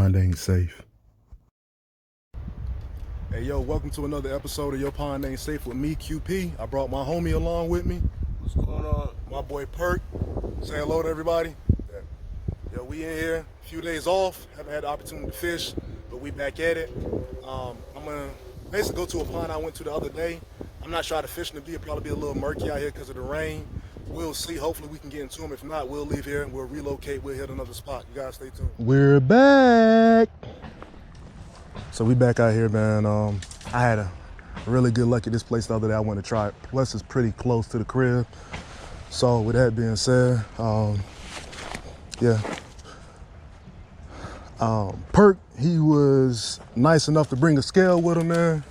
pond ain't safe. Hey yo, welcome to another episode of Your Pond Ain't Safe with me, QP. I brought my homie along with me. What's going on? My boy Perk. Say hello to everybody. Yo, we in here, a few days off. Haven't had the opportunity to fish, but we back at it. I'm gonna basically go to a pond I went to the other day. I'm not sure how the fishing will be. It'll probably be a little murky out here because of the rain. We'll see. Hopefully we can get into them. If not, we'll leave here and we'll relocate. We'll hit another spot. You guys stay tuned. We're back. So we back out here, man. I had a really good luck at this place the other day. I went to try it. Plus, it's pretty close to the crib. So with that being said, Perk, he was nice enough to bring a scale with him, man.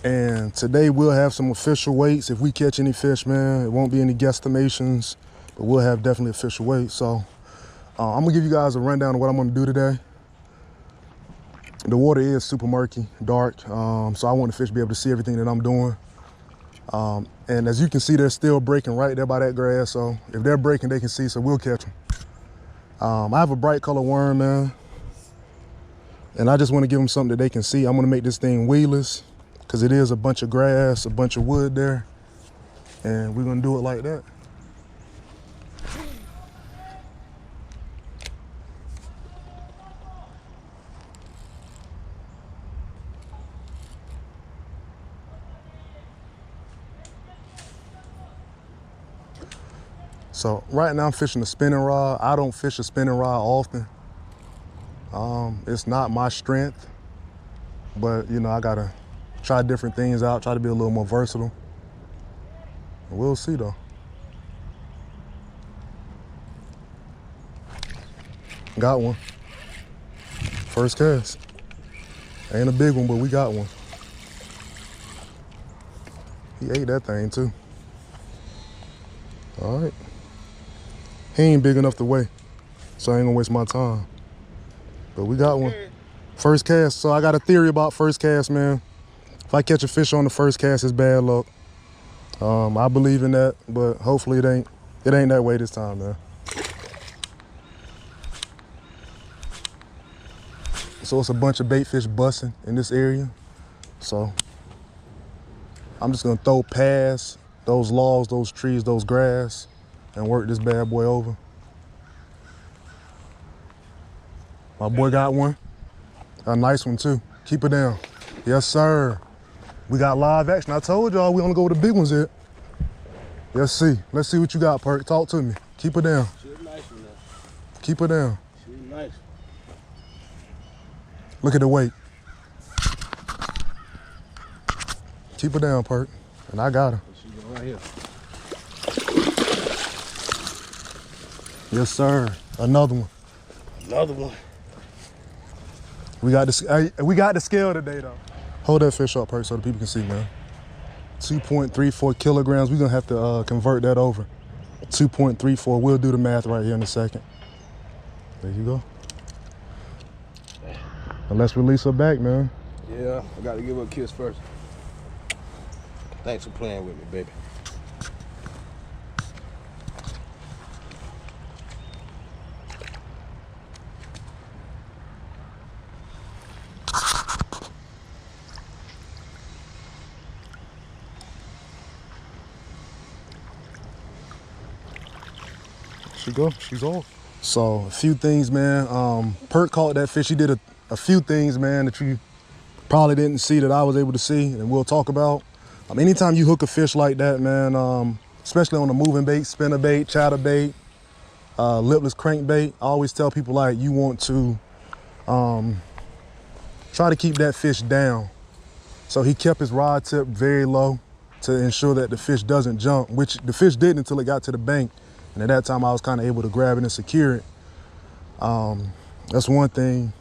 And today we'll have some official weights. If we catch any fish, man, it won't be any guesstimations, but we'll have definitely official weights. So I'm gonna give you guys a rundown of what I'm gonna do today. The water is super murky, dark, so I want the fish to be able to see everything that I'm doing. And as you can see, they're still breaking right there by that grass, so if they're breaking, they can see, so we'll catch them. I have a bright color worm, man, and I just want to give them something that they can see. I'm gonna make this thing weedless, because it is a bunch of grass, a bunch of wood there, and we're gonna do it like that. So right now I'm fishing a spinning rod. I don't fish a spinning rod often. It's not my strength, but you know, I gotta try different things out, try to be a little more versatile. We'll see though. Got one. First cast. Ain't a big one, but we got one. He ate that thing too. All right. He ain't big enough to weigh, so I ain't gonna waste my time. But we got one. First cast, so I got a theory about first cast, man. If I catch a fish on the first cast, it's bad luck. I believe in that, but hopefully it ain't that way this time, man. So it's a bunch of bait fish busting in this area. So I'm just gonna throw past those logs, those trees, those grass, and work this bad boy over. My boy got one. A nice one too. Keep it down. Yes, sir. We got live action. I told y'all we only go with the big ones here. Let's see. Let's see what you got, Perk. Talk to me. Keep it down. She's a nice one, though. Keep it down. She's nice. Look at the weight. Keep it down, Perk. And I got her. She's right here. Yes, sir. Another one. Another one. We got the scale today, though. Hold that fish up, Perk, so the people can see, man. 2.34 kilograms. We're gonna have to convert that over. 2.34. We'll do the math right here in a second. There you go. And let's release her back, man. Yeah, I got to give her a kiss first. Thanks for playing with me, baby. She go, she's off. So a few things, man. Perk caught that fish. He did a few things, man, that you probably didn't see that I was able to see, and we'll talk about. Anytime you hook a fish like that, man, especially on a moving bait, spinner bait, chatter bait, lipless crankbait, I always tell people, like, you want to try to keep that fish down. So he kept his rod tip very low to ensure that the fish doesn't jump, which the fish didn't until it got to the bank. And at that time, I was kind of able to grab it and secure it. That's one thing.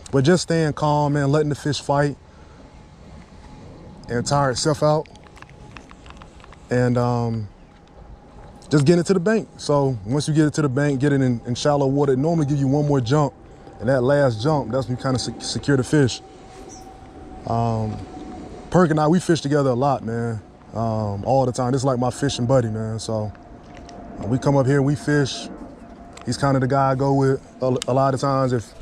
But just staying calm, man, letting the fish fight and tire itself out. And just getting it to the bank. So once you get it to the bank, get it in shallow water, it normally give you one more jump. And that last jump, that's when you kind of secure the fish. Perk and I, we fish together a lot, man. All the time. This is like my fishing buddy, man. So we come up here, we fish. He's kind of the guy I go with a lot of times. If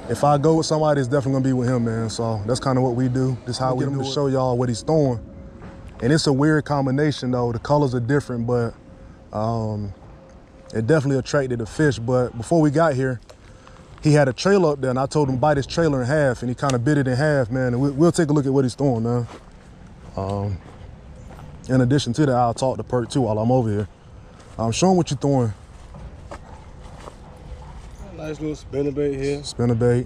if I go with somebody, it's definitely gonna be with him, man. So that's kind of what we do. This is how we get him to show y'all what he's throwing. And it's a weird combination though. The colors are different, but it definitely attracted the fish. But before we got here, he had a trailer up there, and I told him to bite his trailer in half, and he kind of bit it in half, man. And we'll take a look at what he's throwing, man. In addition to that, I'll talk to Perk too while I'm over here. Show him what you're throwing. Nice little spinnerbait here. Spinnerbait,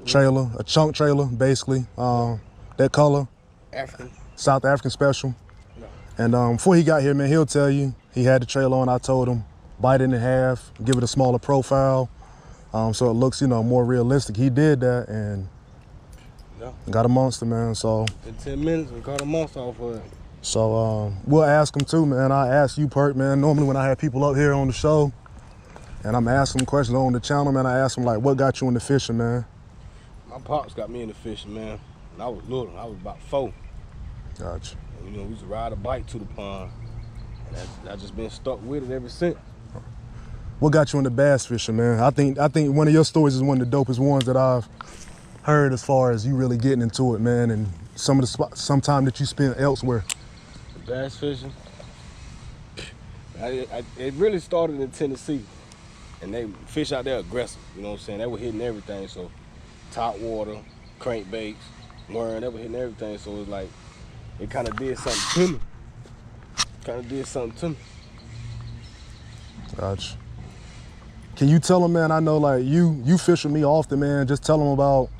trailer, a chunk trailer, basically. That color, African. South African special. No. And before he got here, man, he'll tell you, he had the trailer on, I told him, bite it in half, give it a smaller profile, so it looks, more realistic. He did that and got a monster, man, so. In 10 minutes, we caught a monster off of it. So we'll ask him too, man. I ask you, Perk, man. Normally when I have people up here on the show and I'm asking them questions on the channel, man, I ask them like, what got you into fishing, man? My pops got me into fishing, man. When I was little, I was about 4. Gotcha. And, we used to ride a bike to the pond. And I just been stuck with it ever since. What got you into bass fishing, man? I think one of your stories is one of the dopest ones that I've heard as far as you really getting into it, man, and some time that you spent elsewhere. Bass fishing. It really started in Tennessee, and they fish out there aggressive. You know what I'm saying? They were hitting everything. So, top water, crankbaits, worm. They were hitting everything. So it was like it kind of did something to me. Gotcha. Can you tell them, man? I know like you fish with me often, man. Just tell them about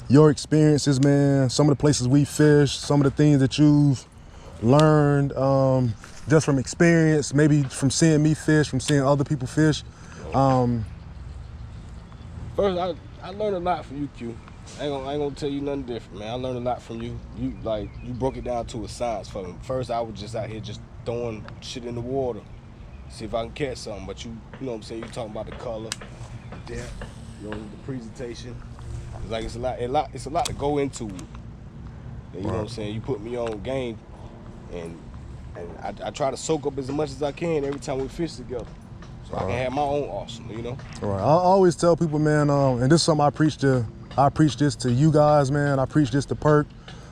your experiences, man, some of the places we fish, some of the things that you've learned just from experience, maybe from seeing me fish, from seeing other people fish. First, I learned a lot from you, Q. I ain't gonna tell you nothing different, man. I learned a lot from you. You broke it down to a science for me. First, I was just out here just throwing shit in the water, see if I can catch something. But you know what I'm saying? You talking about the color, the depth, the presentation. It's a lot to go into it. You know what I'm saying? You put me on game, and I try to soak up as much as I can every time we fish together, so I can have my own arsenal, Right. I always tell people, man, and this is something I preach this to you guys, man. I preach this to Perk.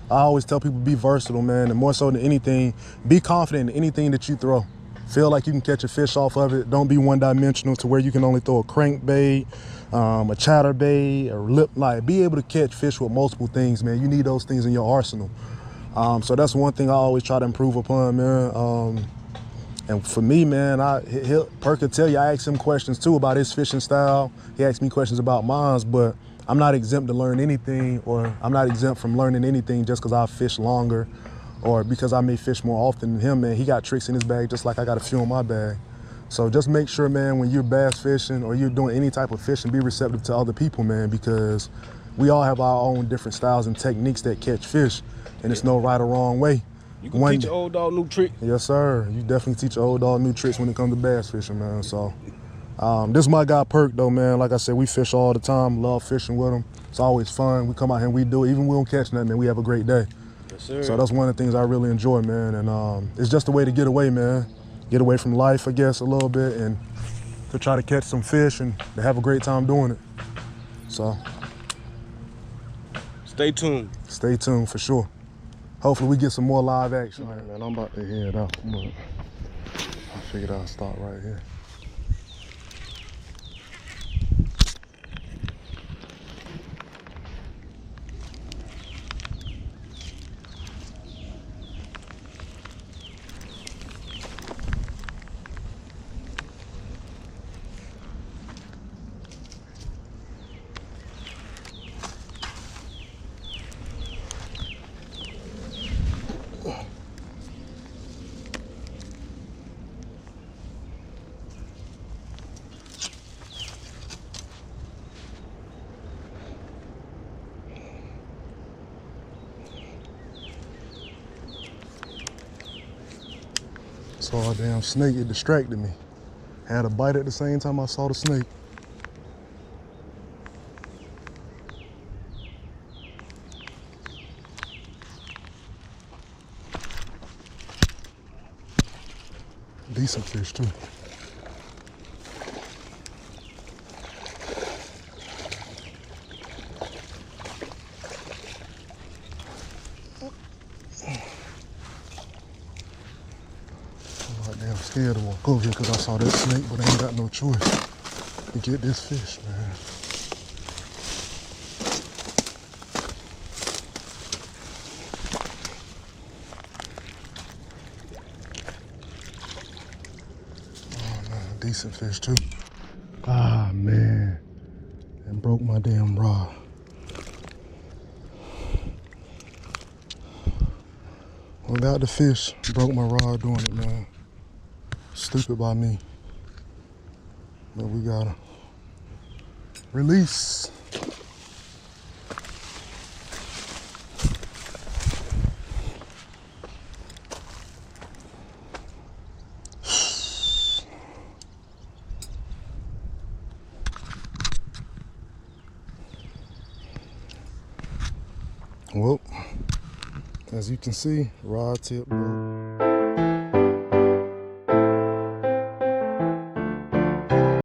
I always tell people be versatile, man, and more so than anything, be confident in anything that you throw. Feel like you can catch a fish off of it. Don't be one-dimensional to where you can only throw a crankbait, a chatterbait, or lip. Like, be able to catch fish with multiple things, man. You need those things in your arsenal. So that's one thing I always try to improve upon, man. And for me, man, Perk could tell you, I ask him questions too about his fishing style. He asks me questions about mine, but I'm not exempt to learn anything, or I'm not exempt from learning anything just because I fish longer or because I may fish more often than him, man. He got tricks in his bag just like I got a few in my bag. So just make sure, man, when you're bass fishing or you're doing any type of fishing, be receptive to other people, man, because we all have our own different styles and techniques that catch fish, and it's no right or wrong way. You can teach your old dog new tricks. Yes, sir. You definitely teach your old dog new tricks when it comes to bass fishing, man. So this is my guy Perk, though, man. Like I said, we fish all the time. Love fishing with him. It's always fun. We come out here and we do it. Even when we don't catch nothing, man, we have a great day. Yes, sir. So that's one of the things I really enjoy, man. And it's just a way to get away, man. Get away from life, I guess, a little bit, and to try to catch some fish and to have a great time doing it. So stay tuned. Stay tuned for sure. Hopefully we get some more live action. All right, man, I'm about to head out. I figured I'd stop right here. Saw a damn snake, it distracted me. Had a bite at the same time I saw the snake. Decent fish too. Goddamn scared to walk over here because I saw that snake, but I ain't got no choice to get this fish, man. Oh man, decent fish too. Ah man, and broke my damn rod. Well, got the fish, broke my rod doing it, man. Stupid by me. But we gotta release. Well, as you can see, rod tip broke.